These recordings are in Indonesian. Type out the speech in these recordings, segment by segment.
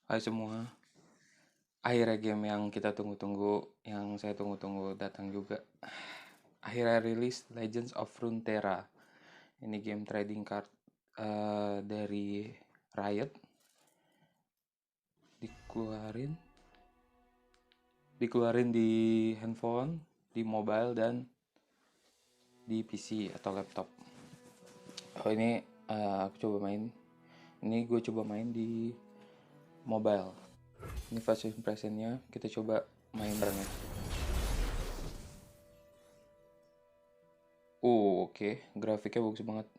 Hai semua, akhirnya game yang kita tunggu-tunggu, yang saya tunggu-tunggu datang juga. Akhirnya rilis Legends of Runeterra. Ini game trading card dari Riot. Dikeluarin, dikeluarin di handphone, di mobile dan di PC atau laptop. Oh ini aku coba main. Ini gue coba main di mobile. Ini first impressionnya, kita coba main bareng ya. Oke. Grafiknya bagus banget.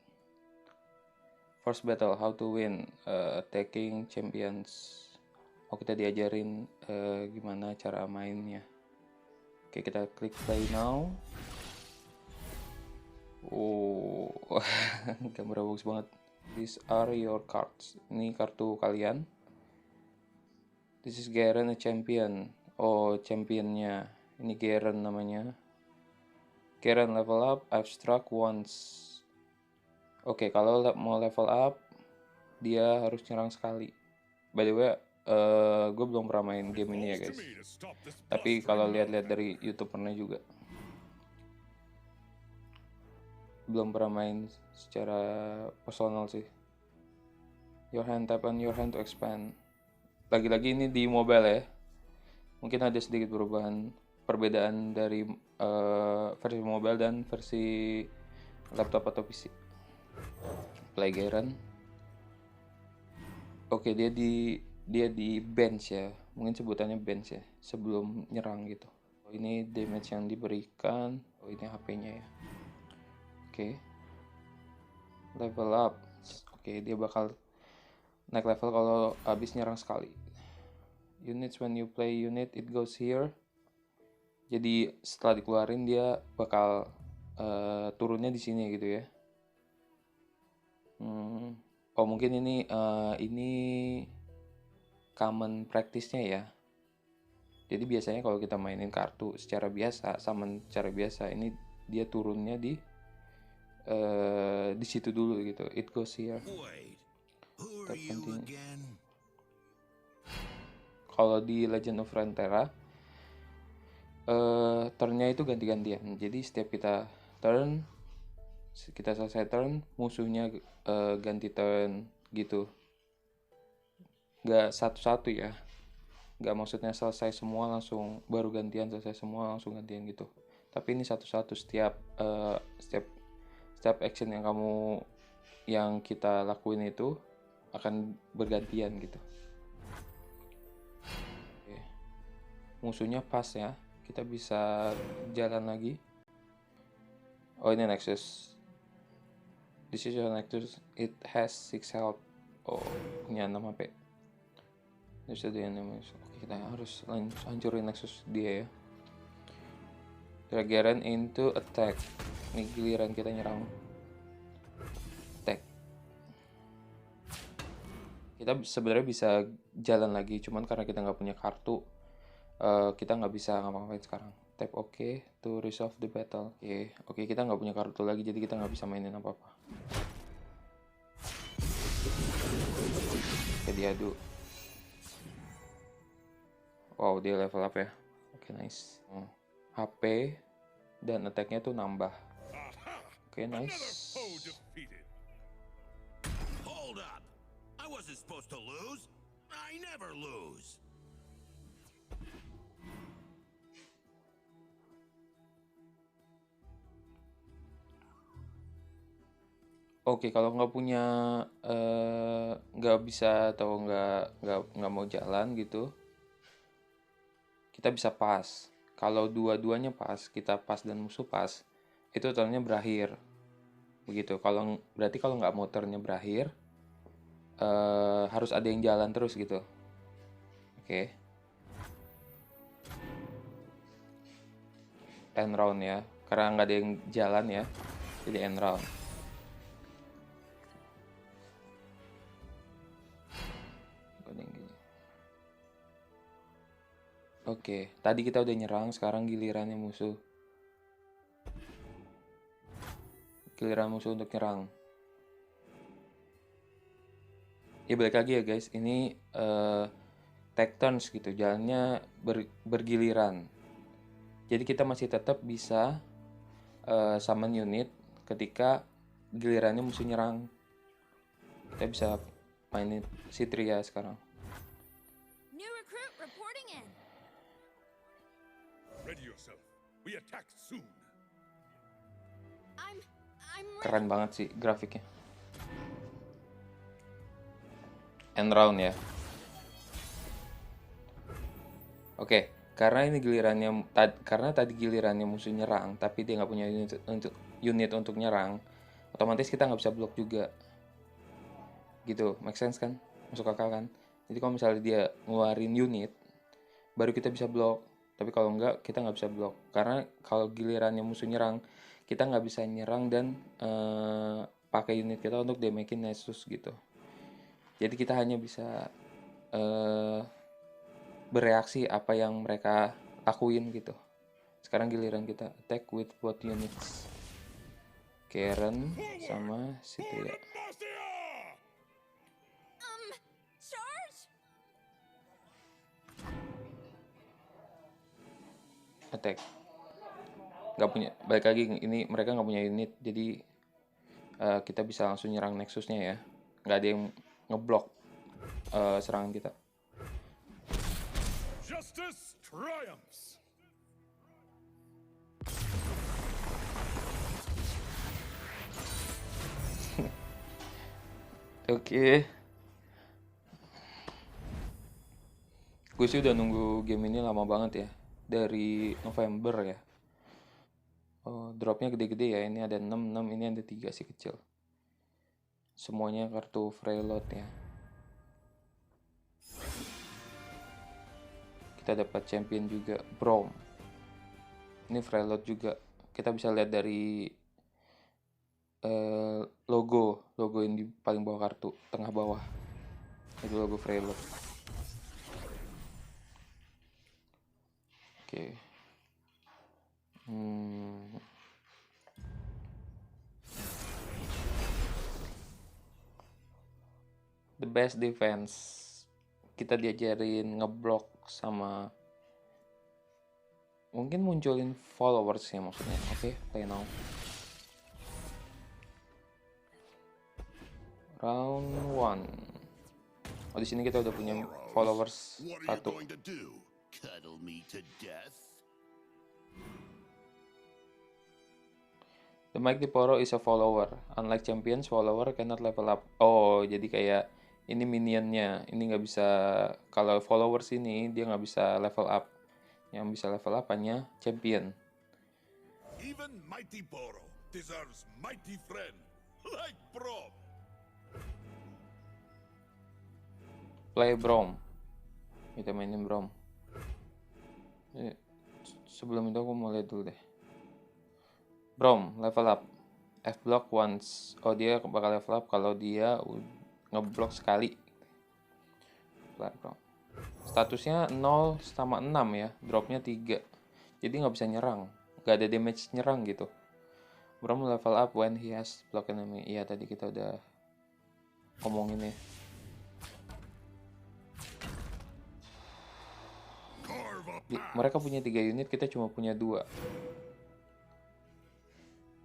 First battle, how to win, attacking champions. Oh, kita diajarin gimana cara mainnya. Oke, kita klik play now. Oh, gambar bagus banget. These are your cards. Ini kartu kalian. This is Garen, a champion. Oh, championnya. Ini Garen namanya. Garen level up, I've struck once. Oke, kalau mau level up, dia harus nyerang sekali. By the way, gue belum pernah main game ini ya guys. Tapi kalau lihat-lihat dari YouTube pernah juga. Belum pernah main secara personal sih. Your hand, tap on your hand to expand. Lagi-lagi ini di mobile ya. Mungkin ada sedikit perbedaan dari versi mobile dan versi laptop atau PC. Play Garen. Oke, dia di bench ya. Mungkin sebutannya bench ya, sebelum nyerang gitu. Ini damage yang diberikan. Oh, ini HP-nya ya. Oke. Level up. Oke, dia bakal naik level kalau habis nyerang sekali. Units, when you play unit, it goes here. Jadi setelah dikeluarin dia bakal turunnya di sini gitu ya. Oh, mungkin ini common practice-nya ya. Jadi biasanya kalau kita mainin kartu secara biasa, summon secara biasa, ini dia turunnya di situ dulu gitu. It goes here. Tap continue. Kalau di Legend of Runeterra, turn-nya itu ganti-gantian. Jadi setiap kita selesai turn, musuhnya ganti turn gitu. Gak satu-satu ya. Gak maksudnya selesai semua langsung baru gantian, selesai semua langsung gantian gitu. Tapi ini satu-satu, setiap action yang kita lakuin itu akan bergantian gitu. Oke. Musuhnya pas ya, kita bisa jalan lagi. Oh, ini Nexus. This is your Nexus, it has 6 health. Oh, punya 6 HP. There's the enemies. Oke, kita harus hancurin Nexus dia ya. Garen into attack. Ini giliran kita nyerang. Attack. Kita sebenarnya bisa jalan lagi, cuman karena kita nggak punya kartu, kita nggak bisa ngapa-ngapain sekarang. Tap OK to resolve the battle. Oke, kita nggak punya kartu lagi, jadi kita nggak bisa mainin apa-apa. Oke, diadu. Wow, dia level up ya. Oke, nice. HP dan attack-nya tuh nambah. Oke, nice. Hold up. I wasn't supposed to lose. I never lose. Oke, kalau nggak bisa atau nggak mau jalan gitu, kita bisa pas. Kalau dua-duanya pas, kita pas dan musuh pas, itu turnnya berakhir. Begitu. Berarti kalau nggak mau turnnya berakhir, harus ada yang jalan terus gitu. Oke. End round ya. Karena nggak ada yang jalan ya, jadi end round. Oke, tadi kita udah nyerang, sekarang gilirannya musuh. Giliran musuh untuk nyerang. Ya balik lagi ya guys, ini take turns gitu, jalannya bergiliran. Jadi kita masih tetap bisa summon unit ketika gilirannya musuh nyerang. Kita bisa mainin Citria sekarang. New recruit reporting in. Ready yourself. We attack soon. I'm ready. Keren banget sih grafiknya. End round ya. Oke, karena ini gilirannya karena tadi gilirannya musuh nyerang, tapi dia nggak punya unit untuk nyerang, otomatis kita nggak bisa blok juga. Gitu, make sense kan? Masuk akal kan? Jadi kalau misalnya dia ngeluarin unit, baru kita bisa blok. Tapi kalau enggak, kita nggak bisa blok. Karena kalau gilirannya musuh nyerang, kita nggak bisa nyerang dan pakai unit kita untuk damage-in Nessus gitu. Jadi kita hanya bisa bereaksi apa yang mereka lakuin gitu. Sekarang giliran kita attack with both units. Garen sama Citria. Charge. Attack. Nggak punya, balik lagi ini mereka nggak punya unit, jadi kita bisa langsung nyerang Nexusnya ya. Nggak ada yang ngeblok serangan kita. Justice triumphs. Oke. Gue sih udah nunggu game ini lama banget ya. Dari November ya. Oh, dropnya gede-gede ya. Ini ada 6, ini ada 3 sih kecil. Semuanya kartu Freljord ya. Kita dapat champion juga, Braum. Ini Freljord juga. Kita bisa lihat dari logo yang di paling bawah kartu, tengah bawah. Itu logo Freljord. Oke. The best defense. Kita diajarin ngeblok sama mungkin munculin followers ya maksudnya. Oke, play now. Round 1. Oh, di sini kita udah punya followers What are you 1. going to do? Cuddle me to death? The Mighty Poro is a follower. Unlike champions, follower cannot level up. Oh, jadi kayak ini minionnya. Ini nggak bisa, kalau followers ini dia nggak bisa level up. Yang bisa level up hanya champion. Even Mighty Boro deserves mighty friend like Braum. Play Braum. Kita mainin Braum. Sebelum itu aku mau lihat dulu deh. Braum level up. F block once. Oh, dia bakal level up kalau dia ngeblok sekali. Play Braum. Statusnya 0 sama 6 ya. Dropnya 3. Jadi nggak bisa nyerang. Nggak ada damage nyerang gitu. Braum level up when he has block enemy. Iya, tadi kita udah ngomongin ya. Mereka punya 3 unit, kita cuma punya 2.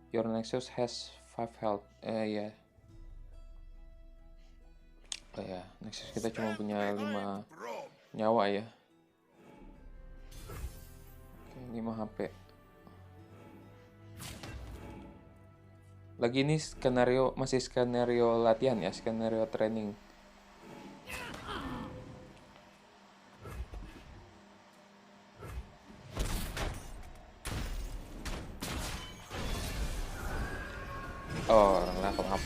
Your Nexus has 5 health. Ya. Oh ya, Nexus kita cuma punya 5 nyawa ya. Oke, 5 HP. Lagi ini masih skenario latihan ya, skenario training. Oh, level up.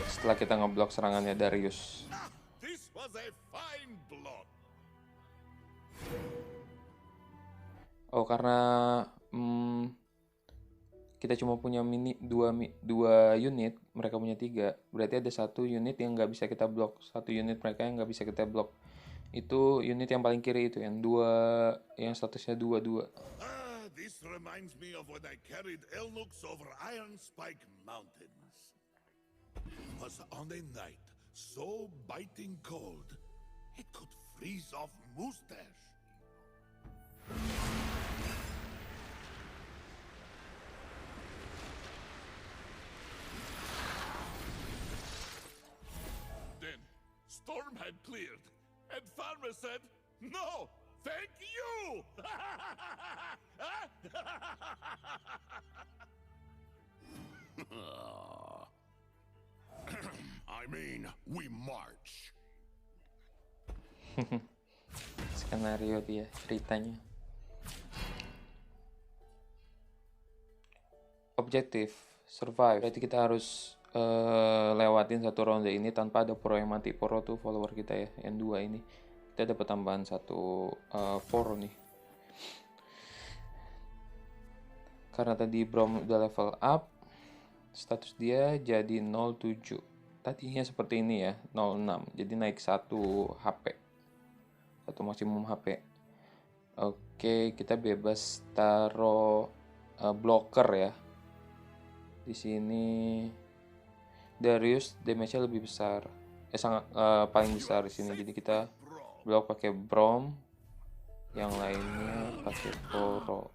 Setelah kita ngeblok serangannya Darius. This was a fine block. Oh, karena kita cuma punya dua unit, mereka punya 3. Berarti ada 1 unit yang nggak bisa kita blok. 1 unit mereka yang nggak bisa kita blok. Itu unit yang paling kiri itu, yang statusnya 2-2. This reminds me of when I carried Elnux over Iron Spike Mountains. It was on a night so biting cold, it could freeze off mustache. Then storm had cleared, and farmer said, "No, thank you." I mean, we march. Skenario dia, ceritanya. Objektif survive. Berarti kita harus lewatin satu ronde ini tanpa ada poro yang mati. Poro tuh follower kita ya, yang 2 ini. Kita dapat tambahan 1 poro nih. Karena tadi Brom udah level up, status dia jadi 07. Tadinya seperti ini ya, 06. Jadi naik 1 HP. 1 maksimum HP. Oke, kita bebas taruh blocker ya. Di sini Darius damage-nya lebih besar. Sangat paling besar di sini. Jadi kita blok pakai Brom. Yang lainnya pakai Poro.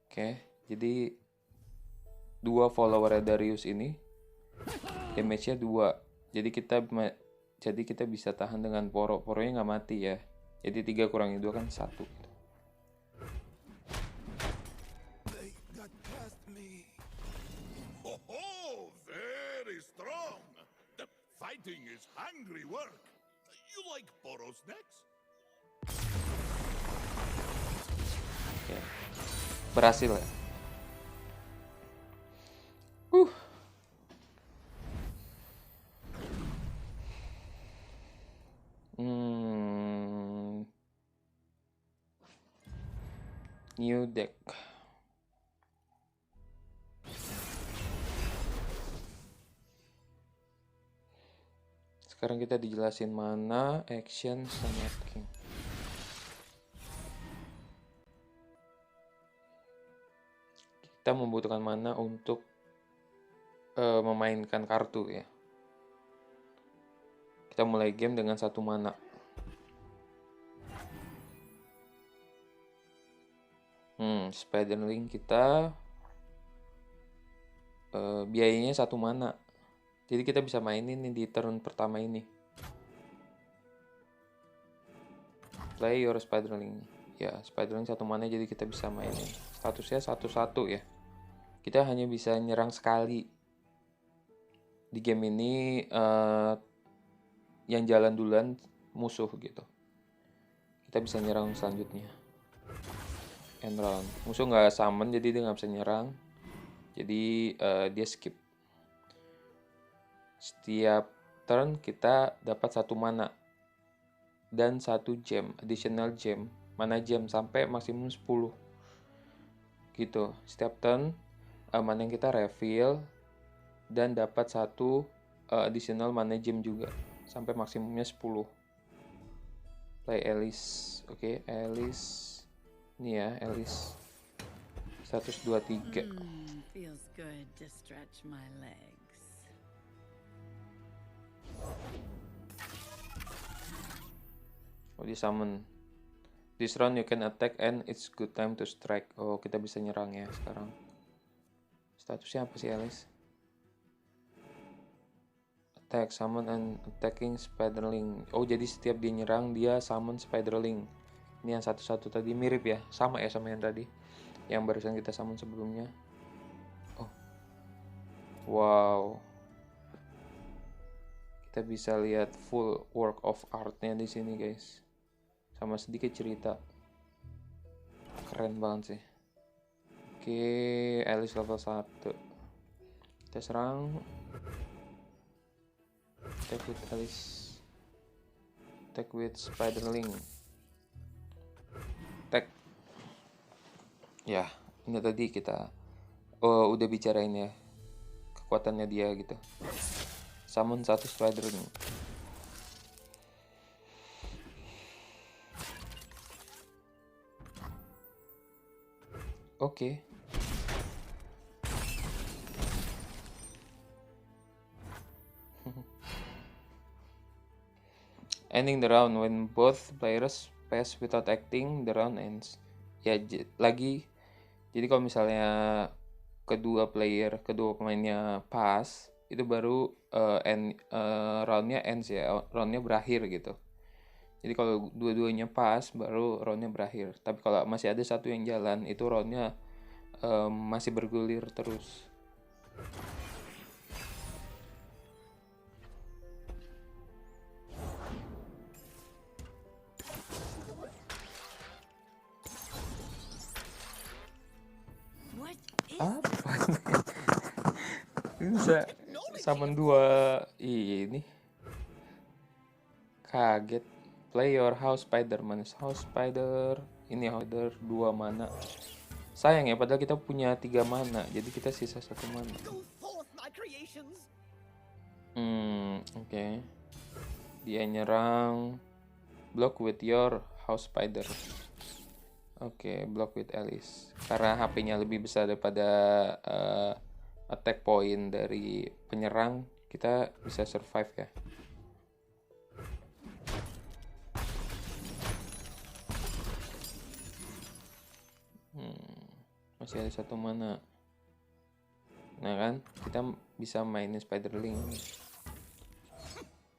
Oke, jadi 2 follower Darius ini damage-nya 2. Jadi kita bisa tahan dengan Poro. Poronya nggak mati ya. Jadi 3 kurangi 2 kan 1. They got past me. Oh, very strong. The fighting is hungry work. You like Poro snacks? Oke. Berhasil ya. New deck. Sekarang kita dijelasin mana, action, sama attacking. Kita membutuhkan mana untuk memainkan kartu ya. Kita mulai game dengan 1 mana. Spiderling kita biayanya 1 mana. Jadi kita bisa mainin nih di turn pertama ini. Play your Spiderling. Ya, Spiderling 1 mana jadi kita bisa mainin. Statusnya 1-1 ya. Kita hanya bisa nyerang sekali. Di game ini yang jalan duluan musuh gitu. Kita bisa nyerang selanjutnya. End round. Musuh nggak summon jadi dia nggak bisa nyerang. Jadi dia skip. Setiap turn kita dapat 1 mana dan 1 gem, additional gem, mana gem sampai maksimum 10 gitu. Setiap turn mana yang kita refill dan dapat 1 additional mana gem juga sampai maksimumnya 10. Play Alice. Oke, Alice. Ini ya, Alice 123. Feels good to stretch my legs. Oh, di summon. This round you can attack and it's good time to strike. Oh, kita bisa nyerang ya sekarang. Statusnya apa sih, Alice? Attack, summon and attacking Spiderling. Oh, jadi setiap dia nyerang dia summon Spiderling. Ini yang 1-1 tadi mirip ya, sama ya sama yang tadi. Yang barusan kita summon sebelumnya. Oh. Wow. Kita bisa lihat full work of art-nya di sini, guys. Sama sedikit cerita. Keren banget sih. Oke, Alice level 1. Kita serang. Attack with Alice. Attack with Spiderling. Attack. Ya, ini tadi kita udah bicarain ya kekuatannya dia gitu. Summon 1 Spiderling. Oke. Ending the round when both players pass without acting, the round ends. Ya lagi, jadi kalau misalnya kedua pemainnya pass, itu baru roundnya ends ya, roundnya berakhir gitu. Jadi kalau dua-duanya pas, baru roundnya berakhir. Tapi kalau masih ada satu yang jalan, itu roundnya masih bergulir terus. What is Apa? Ini bisa summon dua ini. Kaget. Play your House Spider-Man. House Spider. Ini House Spider 2 mana. Sayang ya, padahal kita punya 3 mana. Jadi kita sisa 1 mana. Go forth, my creations. Oke. Dia nyerang. Block with your House Spider. Oke, block with Alice. Karena HP-nya lebih besar daripada attack point dari penyerang, kita bisa survive ya. Masih ada 1 mana. Nah kan, kita bisa mainin Spiderling.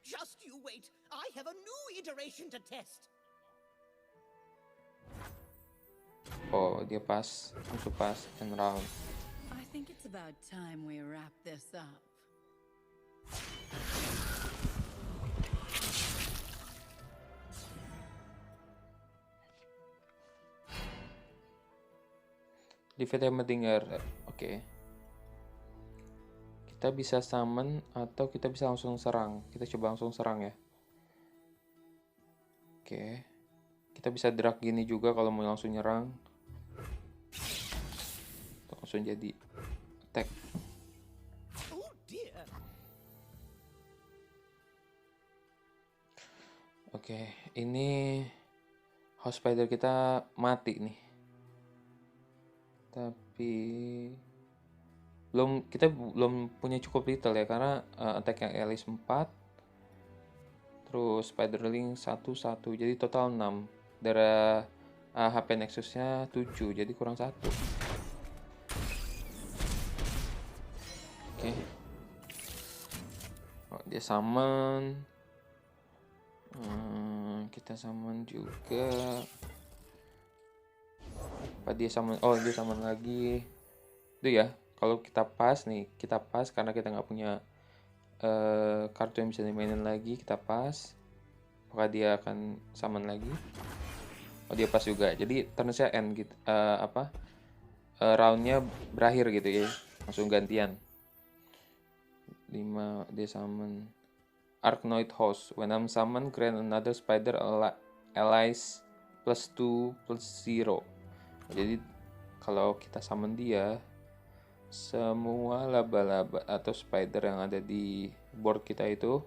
Just you wait. I have a new iteration to test. Oh, dia pas, musuh pas, and round. I think it's about time we wrap this up. Defeat Heimerdinger. Oke. Kita bisa summon atau kita bisa langsung serang. Kita coba langsung serang ya. Oke. Kita bisa drag gini juga kalau mau langsung nyerang. Langsung jadi attack. Oh dear. Oke, ini House Spider kita mati nih. Tapi kita belum punya cukup little ya, karena attack yang Alice 4, terus Spiderling 1, jadi total 6. Darah HP Nexusnya 7, jadi kurang 1. Oke. Oh, dia summon. Kita summon juga. Apa dia summon? Oh, dia summon lagi. Itu ya, kalau kita pas karena kita nggak punya kartu yang bisa dimainin lagi, kita pas, maka dia akan summon lagi. Oh, dia pas juga. Jadi turn-nya end gitu. Roundnya berakhir gitu ya. Langsung gantian. 5 dia summon Arkanoid Host. When I'm summoned, grant another spider allies +2/+0. Jadi kalau kita summon dia, semua laba-laba atau spider yang ada di board kita itu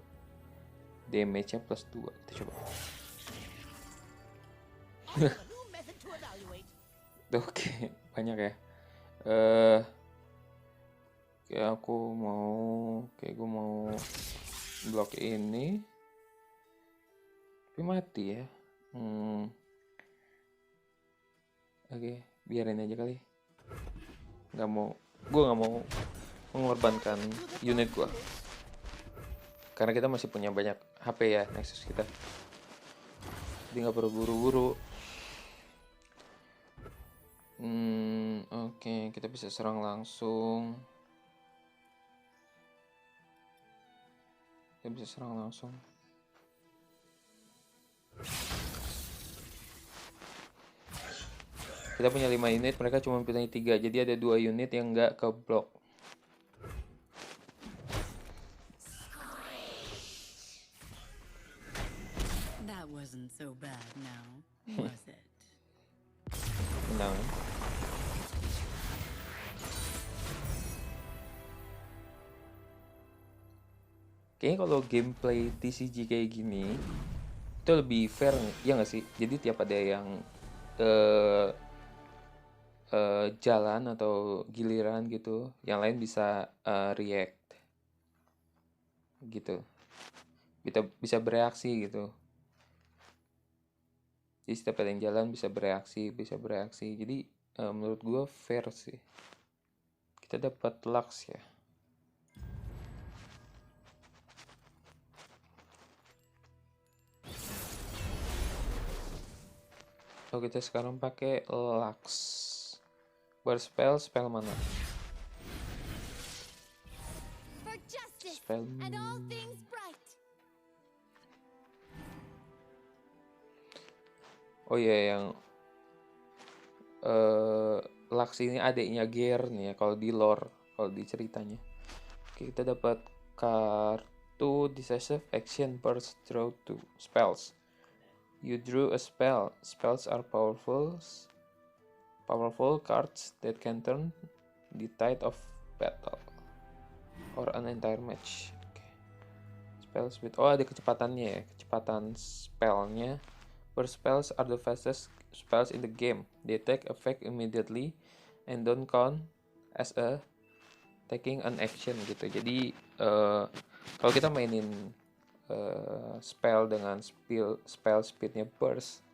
damage-nya +2. Kita coba. I have a new method to evaluate. Oke, banyak ya. Kayak gue mau blok ini, tapi mati ya. Oke, biarin aja kali. Gue nggak mau mengorbankan unit gue, karena kita masih punya banyak HP ya Nexus kita. Jadi nggak perlu buru-buru. Oke, kita bisa serang langsung. Kita punya 5 unit, mereka cuma punya 3. Jadi ada 2 unit yang nggak ke blok. That wasn't so bad now, was it? Menang. Kayaknya kalau gameplay TCG kayak gini itu lebih fair ya nggak sih? Jadi tiap ada yang jalan atau giliran gitu, yang lain bisa react gitu, bisa bereaksi gitu. Jadi setiap ada yang jalan bisa bereaksi. Jadi menurut gue fair sih. Kita dapat Lux ya. So kita sekarang pakai Lux. Berspell, spell mana? For justice Spell. and all things bright. Oh iya, yang Lux ini adiknya Ger nih ya, kalau di lore, kalau di ceritanya. Oke, kita dapat kartu decisive action burst draw 2 spells. You drew a spell. Spells are powerful cards that can turn the tide of battle or an entire match. Okay. Spells with ada kecepatannya ya, kecepatan spellnya. Burst spells are the fastest spells in the game. They take effect immediately and don't count as a taking an action gitu. Jadi kalau kita mainin spell dengan spell speednya burst,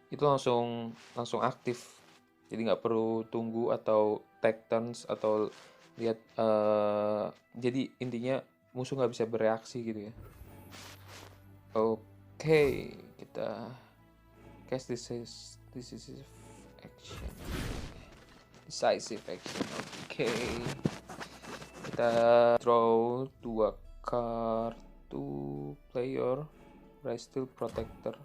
itu langsung aktif. Jadi nggak perlu tunggu atau take turns atau lihat. Jadi intinya musuh nggak bisa bereaksi gitu ya. Oke, kita cast decisive action. Oke. Kita draw 2 kartu player Brightsteel Protector.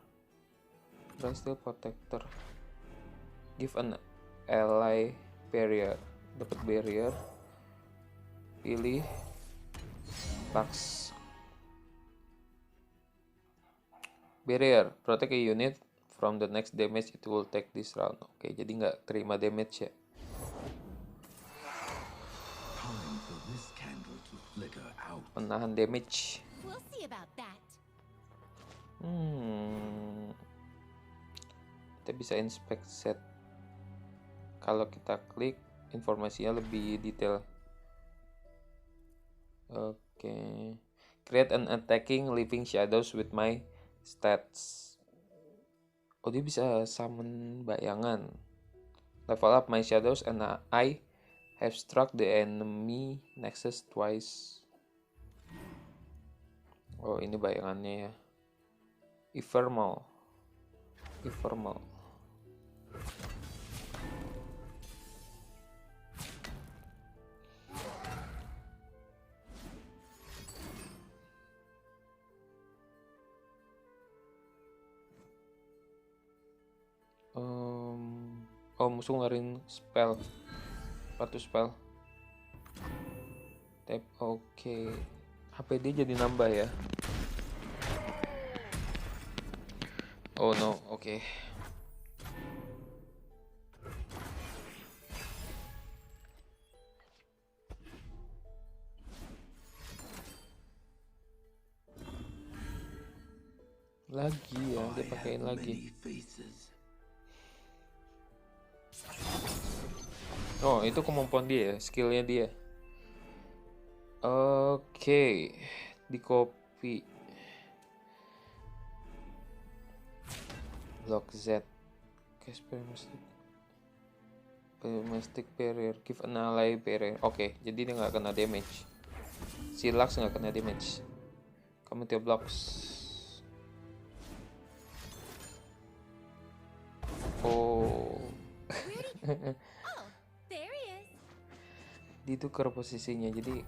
Give an ally barrier. Dapat barrier. Pilih Lux. Barrier, protect a unit from the next damage it will take this round. Oke, jadi nggak terima damage ya. Menahan damage. We'll see about that. Kita bisa inspect set. Kalau kita klik, informasinya lebih detail. Oke. Create an attacking living shadows with my stats. Oh, dia bisa summon bayangan. Level up my shadows and I have struck the enemy nexus twice. Oh, ini bayangannya ya. Ephemeral. Musuh ngeluarin spell. Satu spell. Tap, oke. HP dia jadi nambah ya. Oh no, oke. Lagi ya, dia pakein lagi. Oh, itu kemampuan dia, skillnya dia. Oke, di copy. Lock Z. Cast domestic barrier. Give an ally barrier. Oke, jadi dia nggak kena damage. Si Lux nggak kena damage. Kamu tiap blocks. Oh. Ditukar posisinya, jadi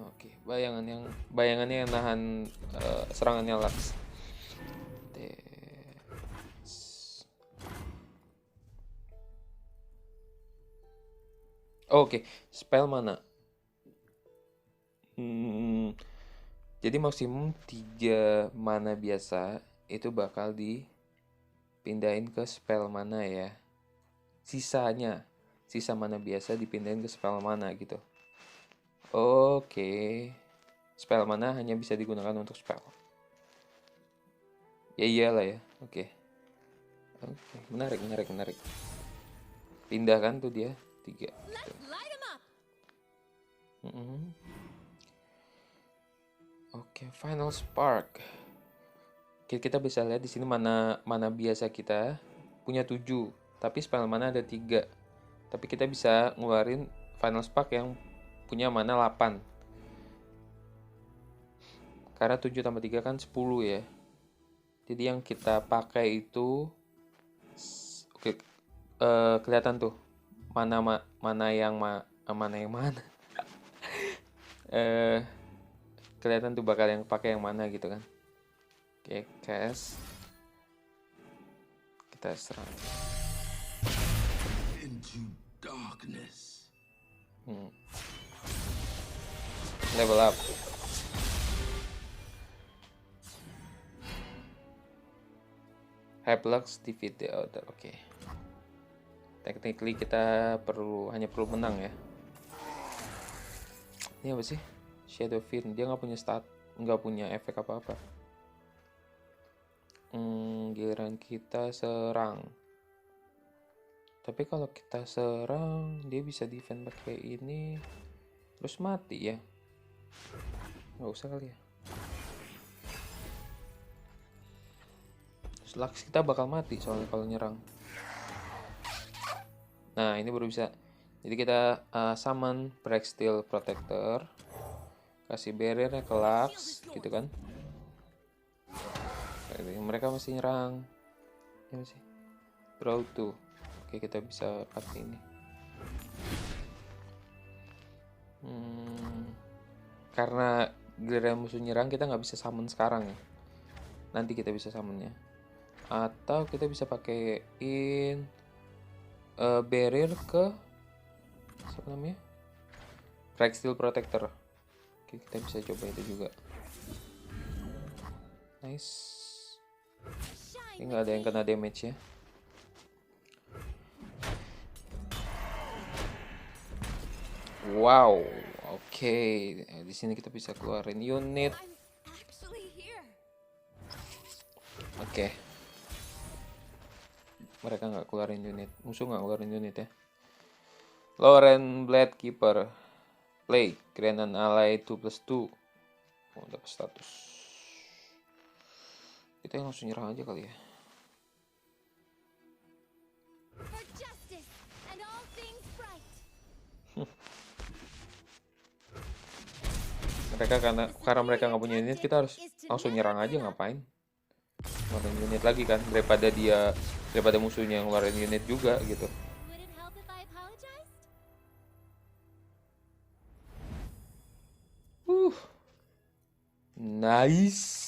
oke. Bayangannya yang nahan serangannya Lux. Oke, spell mana? Jadi maksimum 3 mana biasa itu bakal dipindahin ke spell mana ya. Sisa mana biasa dipindahin ke spell mana gitu. Oke. Spell mana hanya bisa digunakan untuk spell. Ya iyalah ya. Oke. Menarik. Pindahkan tuh dia 3. Gitu. Oke, Final Spark. Kita bisa lihat di sini mana biasa kita punya 7, tapi spell mana ada 3. Tapi kita bisa ngeluarin final spark yang punya mana 8. Karena 7 tambah 3 kan 10 ya. Jadi yang kita pakai itu oke, kelihatan tuh mana yang mana. Kelihatan tuh bakal yang pakai yang mana gitu kan. Oke, cast. Kita serang. Into darkness. Level up. Haplux defeat the other. Oke. Technically kita hanya perlu menang ya. Ini apa sih? Shadow Fiend. Dia nggak punya nggak punya efek apa-apa. Giliran kita serang. Tapi kalau kita serang, dia bisa defend pakai ini, terus mati ya. Nggak usah kali ya. Lux kita bakal mati soalnya kalau nyerang. Nah, ini baru bisa. Jadi kita summon Breaksteel Protector. Kasih barrier-nya ke Lux, gitu kan. Mereka masih nyerang. Ya masih. Draw 2. Oke, kita bisa pakai ini. Karena giliran musuh nyerang, kita nggak bisa summon sekarang ya. Nanti kita bisa summonnya. Atau kita bisa pakaiin barrier ke siapa namanya? Breaksteel Protector. Oke, kita bisa coba itu juga. Nice. Ini nggak ada yang kena damage ya. Wow, oke. Di sini kita bisa keluarin unit. I'm actually here. Oke. Mereka nggak keluarin unit. Musuh nggak keluarin unit ya. Lauren Blade Keeper. Play. Grant an ally 2+2. Oh, dapat status. Kita langsung nyerang aja kali ya. For justice and all things bright. Karena mereka nggak punya unit, kita harus langsung nyerang aja, ngapain? Ngeluarin unit lagi kan, daripada musuhnya ngeluarin unit juga gitu. Would it help if I apologized? Nice.